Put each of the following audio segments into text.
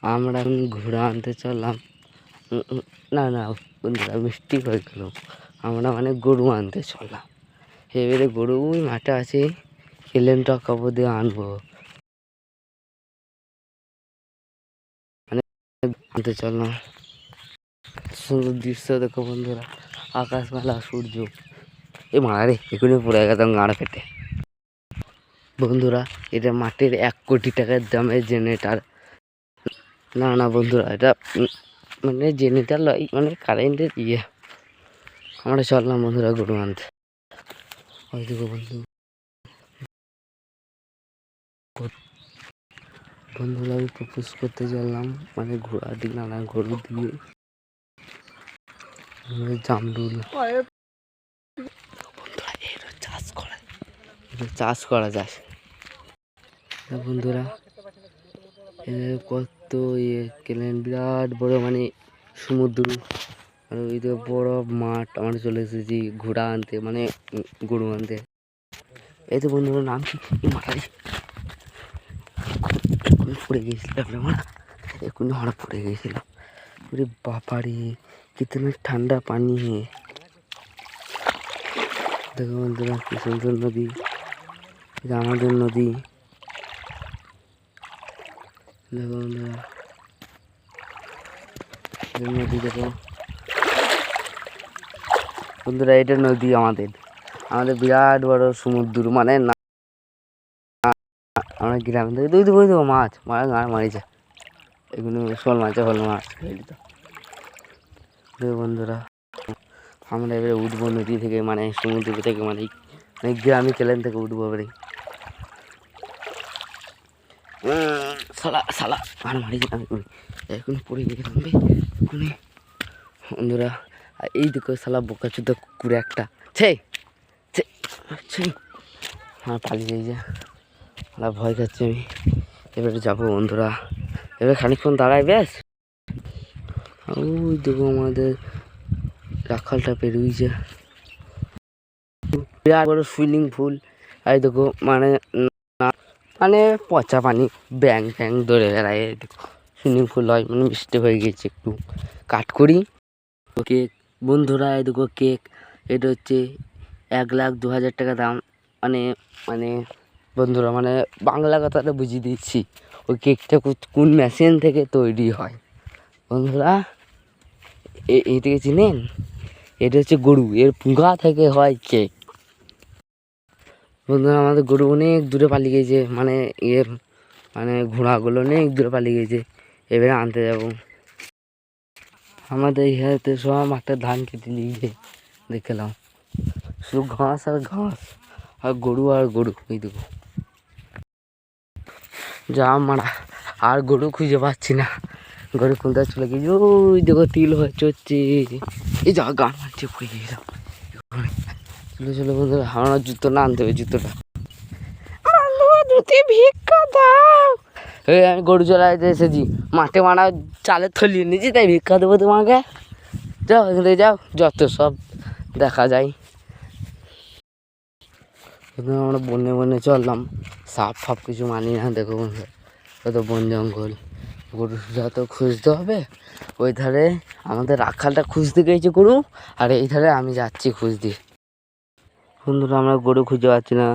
আমরা এখন ঘোড়া আনতে চললাম। না না বন্ধুরা, মিষ্টি হয়ে গেল। আমরা মানে গরু আনতে চললাম। এবারে গরু ওই মাঠে আছে, কেলেন টাকাবো দিয়ে আনবো, মানে আনতে চললাম। সুন্দর দৃশ্য দেখো বন্ধুরা, আকাশমেলা, সূর্য। এ মারা রে, এখনই পড়ে গেতাম গাঁড়া ফেটে। বন্ধুরা, এটা মাটির 1 কোটি টাকার দামের জেনারেটার। না না বন্ধুরা, এটা মানে জেনারেটার লয়, মানে কারেন্টের ইয়ে। আমরা চললাম বন্ধুরা গরু আনতে। ওই দেখো বন্ধুরা, আমি প্রপোজ করতে চললাম, মানে ঘোড়া দিয়ে নানা গরু দিয়ে জামরুল। বন্ধুরা এটা চাষ করা যায় বন্ধুরা। কত ইয়ে কেলেন, বিরাট বড় মানে সমুদ্র, আর ওই তো বড় মাঠ। আমরা চলে এসেছি ঘোড়া আনতে, মানে গরু আনতে। এই তো বন্ধুরা, নাম কি মারাই, পড়ে গিয়েছিলাম আমরা, এখনই হঠাৎ পড়ে গিয়েছিলাম। अरे बापा रे, कितना ठंडा पानी है। देखो बंधुरा कि सुंदर नदी, আমাদের নদী। দেখো বন্ধুরা, নদী দেখো বন্ধুরা, এটা নদী আমাদের বিরাট বড় সমুদ্র। মানে না, আমরা গ্রামে থেকে দুই দুই দেবো মাছ মারা গাঁ মারিছে, এগুলো শোল মাছ খেয়ে দিত। দেখো বন্ধুরা, আমরা এবারে উঠবো নদী থেকে, মানে সমুদ্র থেকে, মানে গ্রামে কেলেন থেকে উঠবো এবারে। সালা সালা আর মারি গেলাম, এখন পড়ে গেলাম এখনই বন্ধুরা। এই দেখো সালা বোকা চুদা কুকুর একটা, ছে হ্যাঁ পালিয়ে যাই, যে ভয় খাচ্ছি আমি। এবারে যাবো বন্ধুরা, এবার খানিকক্ষণ দাঁড়াই ব্যাস। ওই দেখো আমাদের রাখালটা পেরোইছে, বিরাট বড় সুইমিং পুল। এই দেখো মানে মানে পচা পানি, ব্যাং ফ্যাং ধরে বেড়ায়। সুইমিং পুল হয়, মানে মিষ্টি হয়ে গেছে একটু। কাট করি কেক বন্ধুরা, এই দেখো কেক। এটা হচ্ছে 1,02,000 টাকা দাম। মানে মানে বন্ধুরা, মানে বাংলা কথাটা বুঝিয়ে দিচ্ছি, ওই কেকটা কোন মেশিন থেকে তৈরি হয় বন্ধুরা। এটাকে চিনেন? এটা হচ্ছে গরু, এর পুঙ্গা থেকে হয় কেক বন্ধুরা। আমাদের গরু অনেক দূরে পালিয়ে গেছে, মানে মানে ঘোড়াগুলো অনেক দূরে পালিয়ে গেছে। এবারে আনতে যাব। আমাদের ইহাতে সব মাঠে ধান কেটে নিয়ে দেখলাম, শুধু ঘাস আর ঘাস, আর গরু ওই দেখো যা মারা। আর গরু খুঁজে পাচ্ছি না, গরু কোনটা চলে গেছে। ওই দেখো তিল হয়ে চড়ছে, এই যা গান মারছে, পড়ে গেছিলাম। চলো বন্ধুরা, আমার জুতো না আনতে হবে, জুতোটা ভিক্ষা দাও। আমি গরু চড়াইতে এসেছি, মাঠে মারা চালের থলিয়ে নিয়েছি, তাই ভিক্ষা দেবো তোমাকে। যাও এখান থেকে যাও, যত সব দেখা যায়। আমরা বনে বনে চললাম, সাপ ফাপ কিছু মানি না। দেখো বন্ধু, কত বন জঙ্গল, গরু যত খুঁজতে হবে। ওই ধারে আমাদের রাখালটা খুঁজতে গিয়েছে গরু, আর এই ধারে আমি যাচ্ছি খুঁজতে। বন্ধুরা, আমরা গরু খুঁজে পাচ্ছি না।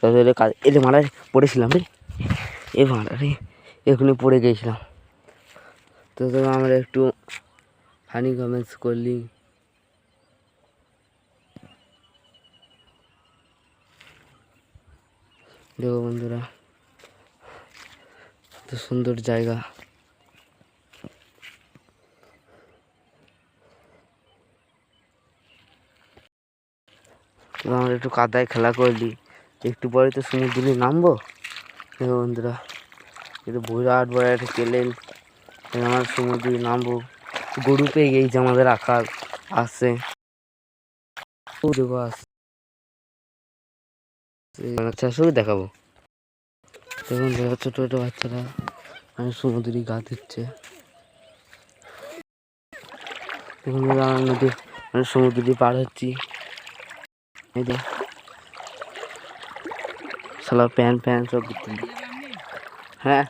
তাদের এলে মারা পড়েছিলাম রে, এ মারা রে, এখনই পড়ে গিয়েছিলাম। তো আমরা একটু ফানি কমেন্টস করলি। দেখো বন্ধুরা, তো সুন্দর জায়গা। আমরা একটু কাদায় খেলা করলি, একটু পরে তো সমুদ্রে নামবো। দেখো বন্ধুরা, এটা বিরাট বড় একটা কেলেন, আমার সমুদ্রে নামবো। গরু পেয়ে গেছে আমাদের আকার আসছে, দেখো আসছে, সবই দেখাবো। দেখুন ছোট ছোট বাচ্চারা মানে সমুদ্রে গা দিচ্ছে। দেখুন নদী, মানে সমুদ্রে পার হচ্ছি। এই যে সালা প্যান সব, হ্যাঁ